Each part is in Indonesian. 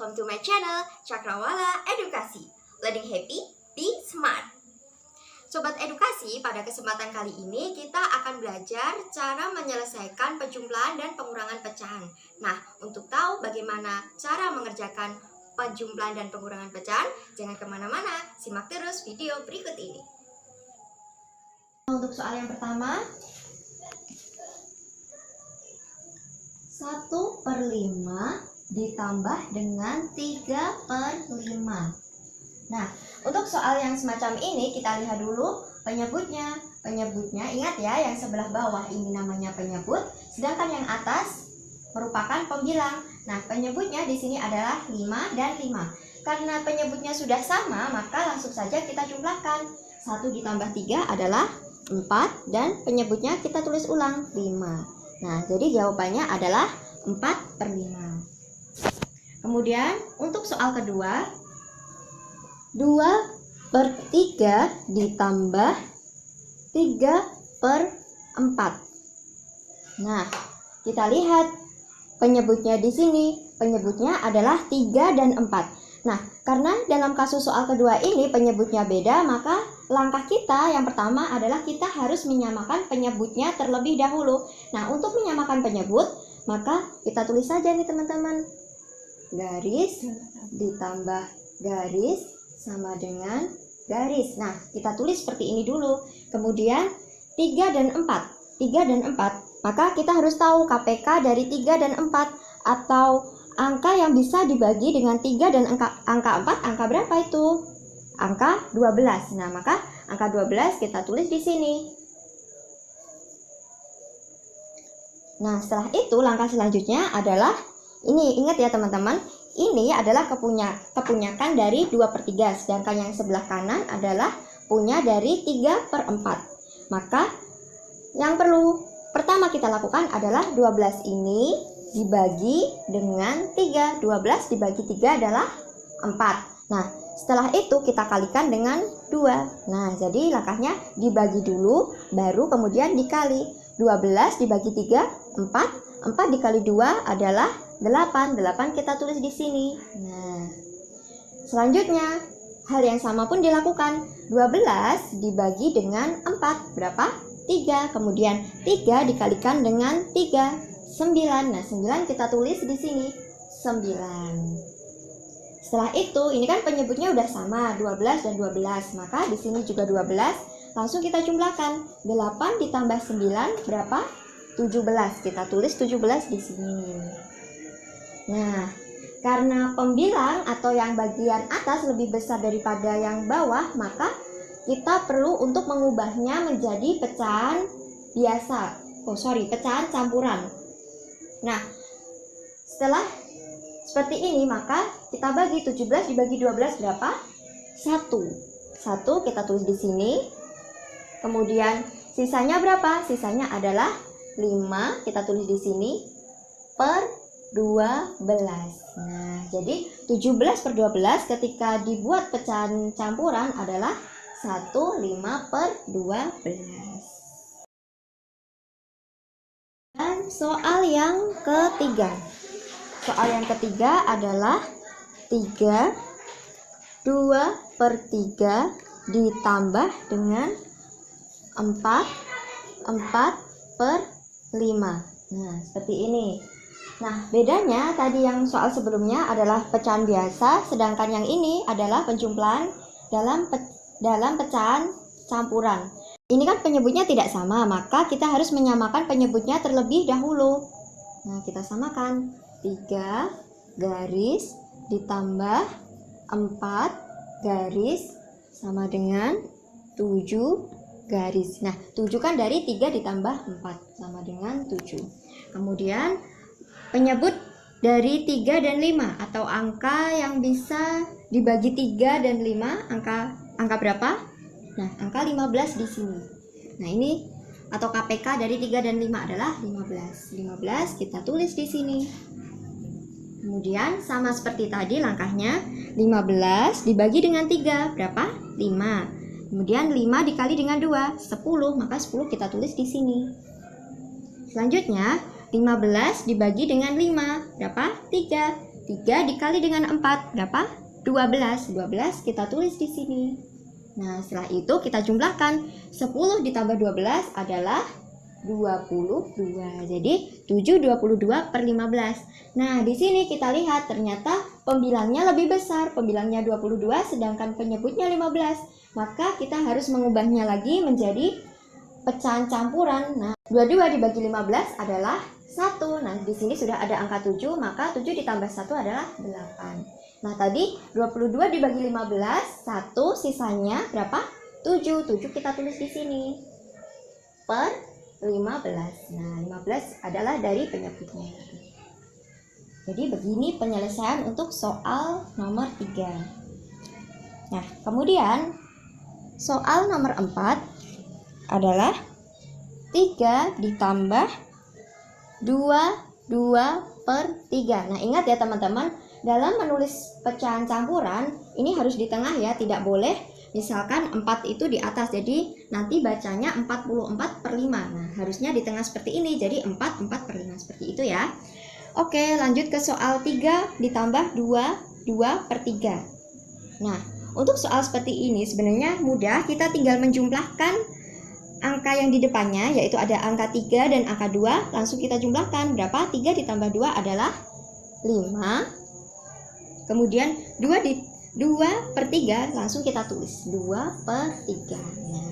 welcome to my channel Cakrawala Edukasi. Learning happy, be smart. Sobat edukasi, pada kesempatan kali ini kita akan belajar cara menyelesaikan penjumlahan dan pengurangan pecahan. Nah, untuk tahu bagaimana cara mengerjakan penjumlahan dan pengurangan pecahan, jangan kemana-mana, simak terus video berikut ini. Untuk soal yang pertama, 1/5 ditambah dengan 3/5. Nah, untuk soal yang semacam ini kita lihat dulu penyebutnya. Penyebutnya ingat ya, yang sebelah bawah ini namanya penyebut, sedangkan yang atas merupakan pembilang. Nah, penyebutnya di sini adalah 5 dan 5. Karena penyebutnya sudah sama, maka langsung saja kita jumlahkan. 1 ditambah 3 adalah 4 dan penyebutnya kita tulis ulang 5. Nah, jadi jawabannya adalah 4/5. Kemudian untuk soal kedua, 2/3 ditambah 3/4. Nah, kita lihat penyebutnya di sini. Penyebutnya adalah 3 dan 4. Nah, karena dalam kasus soal kedua ini penyebutnya beda, maka langkah kita yang pertama adalah kita harus menyamakan penyebutnya terlebih dahulu. Nah, untuk menyamakan penyebut, maka kita tulis saja nih teman-teman. Garis ditambah garis sama dengan garis. Nah, kita tulis seperti ini dulu. Kemudian 3 dan 4. 3 dan 4. Maka kita harus tahu KPK dari 3 dan 4 atau angka yang bisa dibagi dengan 3 dan angka 4, angka berapa itu? Angka 12. Nah, maka angka 12 kita tulis di sini. Nah, setelah itu langkah selanjutnya adalah ini, ingat ya teman-teman, ini adalah kepunyakan dari 2/3, sedangkan yang sebelah kanan adalah punya dari 3/4. Maka yang perlu pertama kita lakukan adalah 12 ini dibagi dengan 3. 12 dibagi 3 adalah 4. Nah, setelah itu kita kalikan dengan 2. Nah, jadi langkahnya dibagi dulu, baru kemudian dikali. 12 dibagi 3, 4. 4 dikali 2 adalah 8. 8 kita tulis di sini. Nah, selanjutnya hal yang sama pun dilakukan. 12 dibagi dengan 4. Berapa? 3. Kemudian 3 dikalikan dengan 3. 9. Nah, 9 kita tulis di sini. 9. Setelah itu, ini kan penyebutnya udah sama, 12 dan 12. Maka di sini juga 12. Langsung kita jumlahkan. 8 ditambah 9 berapa? 17. Kita tulis 17 di sini. Nah, karena pembilang atau yang bagian atas lebih besar daripada yang bawah, maka kita perlu untuk mengubahnya menjadi pecahan biasa. Pecahan campuran. Nah, setelah seperti ini, maka kita bagi 17 dibagi 12 berapa? 1. 1 kita tulis di sini. Kemudian sisanya berapa? Sisanya adalah 5, kita tulis di sini, per 12. Nah, jadi 17/12 ketika dibuat pecahan campuran adalah 1/5/12. Dan soal yang ketiga. Soal yang ketiga adalah 2/3 ditambah dengan 4/5. Nah, seperti ini. Nah, bedanya tadi yang soal sebelumnya adalah pecahan biasa, sedangkan yang ini adalah penjumlahan dalam pecahan campuran. Ini kan penyebutnya tidak sama, maka kita harus menyamakan penyebutnya terlebih dahulu. Nah, kita samakan. 3 garis ditambah 4 garis sama dengan 7 garis. Nah, 7 kan dari 3 ditambah 4 sama dengan 7. Kemudian penyebut dari 3 dan 5 atau angka yang bisa dibagi 3 dan 5, angka berapa? Nah, angka 15 di sini. Nah, ini atau KPK dari 3 dan 5 adalah 15. 15 kita tulis di sini. Kemudian sama seperti tadi langkahnya, 15 dibagi dengan 3 berapa? 5. Kemudian 5 dikali dengan 2, 10, maka 10 kita tulis di sini. Selanjutnya 15 dibagi dengan 5 berapa? 3. 3 dikali dengan 4 berapa? 12. 12 kita tulis di sini. Nah, setelah itu kita jumlahkan. 10 ditambah 12 adalah 22. Jadi 7/22 per 15. Nah, di sini kita lihat ternyata pembilangnya lebih besar. Pembilangnya 22 sedangkan penyebutnya 15. Maka kita harus mengubahnya lagi menjadi pecahan campuran. Nah, 22 dibagi 15 adalah 1. Nah, di sini sudah ada angka 7, maka 7 ditambah 1 adalah 8. Nah, tadi 22 dibagi 15, 1 sisanya berapa? 7. 7 kita tulis di sini. Per 15. Nah, 15 adalah dari penyebutnya. Jadi begini penyelesaian untuk soal nomor 3. Nah, kemudian soal nomor 4 adalah 3 ditambah 2 per 3. Nah, ingat ya teman-teman, dalam menulis pecahan campuran ini harus di tengah ya, tidak boleh misalkan 4 itu di atas, jadi nanti bacanya 44 per 5. Nah, harusnya di tengah seperti ini, jadi 4 per 5 seperti itu ya. Oke, lanjut ke soal 3 ditambah 2 per 3. Nah, untuk soal seperti ini sebenarnya mudah, kita tinggal menjumlahkan angka yang di depannya, yaitu ada angka 3 dan angka 2, langsung kita jumlahkan. Berapa? 3 ditambah 2 adalah 5. Kemudian 2 per 3 langsung kita tulis 2 per 3. Nah,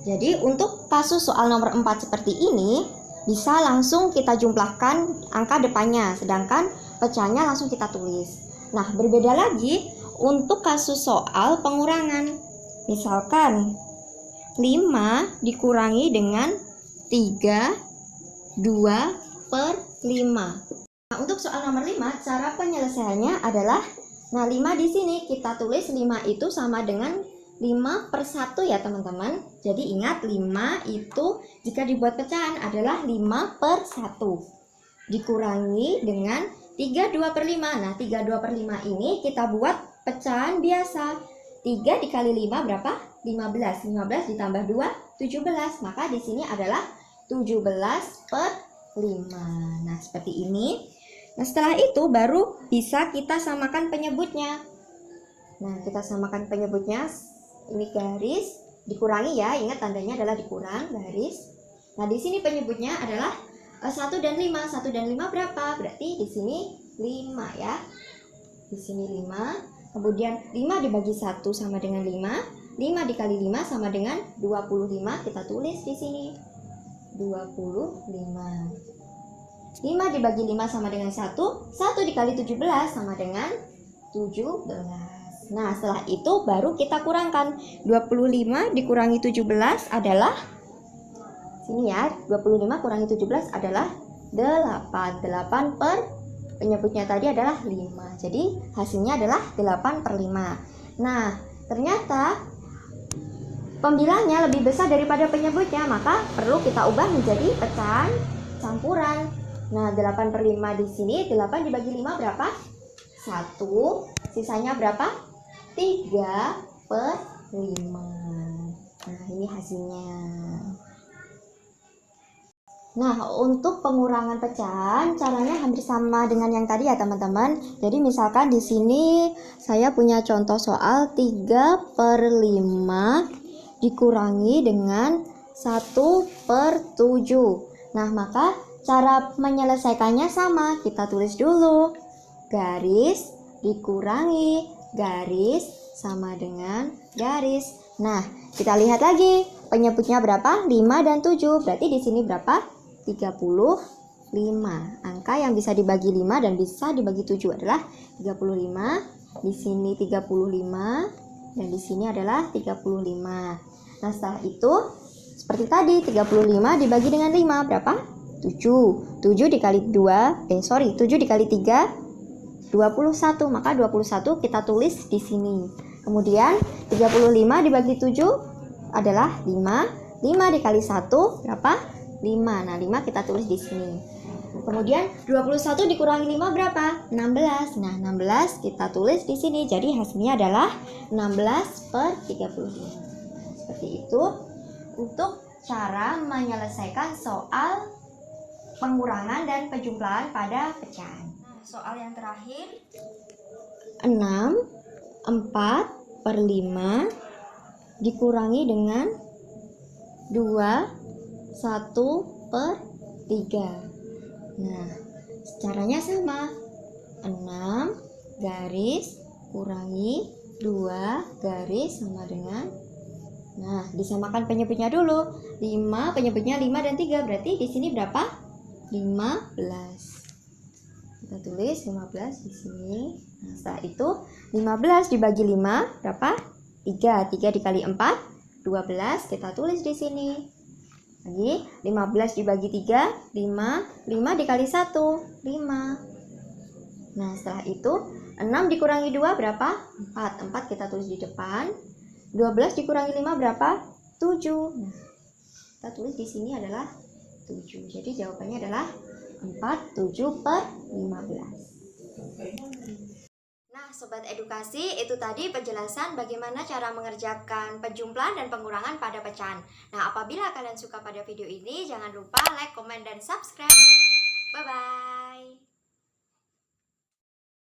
jadi untuk kasus soal nomor 4 seperti ini bisa langsung kita jumlahkan angka depannya, sedangkan pecahannya langsung kita tulis. Nah, berbeda lagi untuk kasus soal pengurangan. Misalkan 5 dikurangi dengan 3, 2 per 5. Nah, untuk soal nomor 5, cara penyelesaiannya adalah, nah 5 di sini kita tulis 5 itu sama dengan 5 per 1 ya teman-teman. Jadi ingat 5 itu jika dibuat pecahan adalah 5 per 1. Dikurangi dengan 32 per 5. Nah 32 per 5 ini kita buat pecahan biasa. 3 dikali 5 berapa? 15. 15 ditambah 2, 17. Maka di sini adalah 17 per 5. Nah seperti ini. Nah setelah itu baru bisa kita samakan penyebutnya. Nah kita samakan penyebutnya. Ini garis dikurangi ya, ingat tandanya adalah dikurang, garis. Nah di sini penyebutnya adalah 1 dan 5. 1 dan 5 berapa? Berarti di sini 5 ya. Di sini 5. Kemudian 5 dibagi 1 sama dengan 5. 5 dikali 5 sama dengan 25. Kita tulis di sini 25. 5 dibagi 5 sama dengan 1. 1 dikali 17 sama dengan 17. Nah, setelah itu baru kita kurangkan. 25 dikurangi 17 adalah, sini ya, 25 kurangi 17 adalah 8. 8 per penyebutnya tadi adalah 5. Jadi hasilnya adalah 8 per 5. Nah, ternyata pembilangnya lebih besar daripada penyebutnya, maka perlu kita ubah menjadi pecahan campuran. Nah, 8 per 5 di sini, 8 dibagi 5 berapa? 1. Sisanya berapa? 3 per 5. Nah, ini hasilnya. Nah, untuk pengurangan pecahan caranya hampir sama dengan yang tadi ya, teman-teman. Jadi misalkan di sini saya punya contoh soal 3 per 5 dikurangi dengan 1 per 7. Nah, maka cara menyelesaikannya sama. Kita tulis dulu garis dikurangi garis sama dengan garis. Nah, kita lihat lagi penyebutnya berapa? 5 dan 7. Berarti di sini berapa? 35. Angka yang bisa dibagi 5 dan bisa dibagi 7 adalah 35. Di sini 35 dan di sini adalah 35. Nah, setelah itu seperti tadi 35 dibagi dengan 5 berapa? 7. 7 dikali 7 dikali 3 21. Maka 21 kita tulis di sini. Kemudian 35 dibagi 7 adalah 5. 5 dikali 1 berapa? 5. Nah, 5 kita tulis di sini. Kemudian 21 dikurangi 5 berapa? 16. Nah, 16 kita tulis di sini. Jadi hasilnya adalah 16 per 35. Seperti itu untuk cara menyelesaikan soal pengurangan dan penjumlahan pada pecahan. soal yang terakhir. 6, 4/5 dikurangi dengan 2, 1/3. Nah, caranya sama. 6 garis kurangi 2 garis sama dengan, nah disamakan penyebutnya dulu. 5 penyebutnya 5 dan 3, berarti di sini berapa? 15. Kita tulis 15 di sini. Nah, setelah itu 15 dibagi 5 berapa? 3. 3 dikali 4 12. Kita tulis di sini. Lagi 15 dibagi 3 5. 5 dikali 1 5. Nah, setelah itu 6 dikurangi 2 berapa? 4. 4 kita tulis di depan. 12 dikurangi 5 berapa? 7. Nah, kita tulis di sini adalah 7. Jadi jawabannya adalah 47/15. Nah, Sobat Edukasi, itu tadi penjelasan bagaimana cara mengerjakan penjumlahan dan pengurangan pada pecahan. Nah, apabila kalian suka pada video ini, jangan lupa like, komen, dan subscribe. Bye-bye.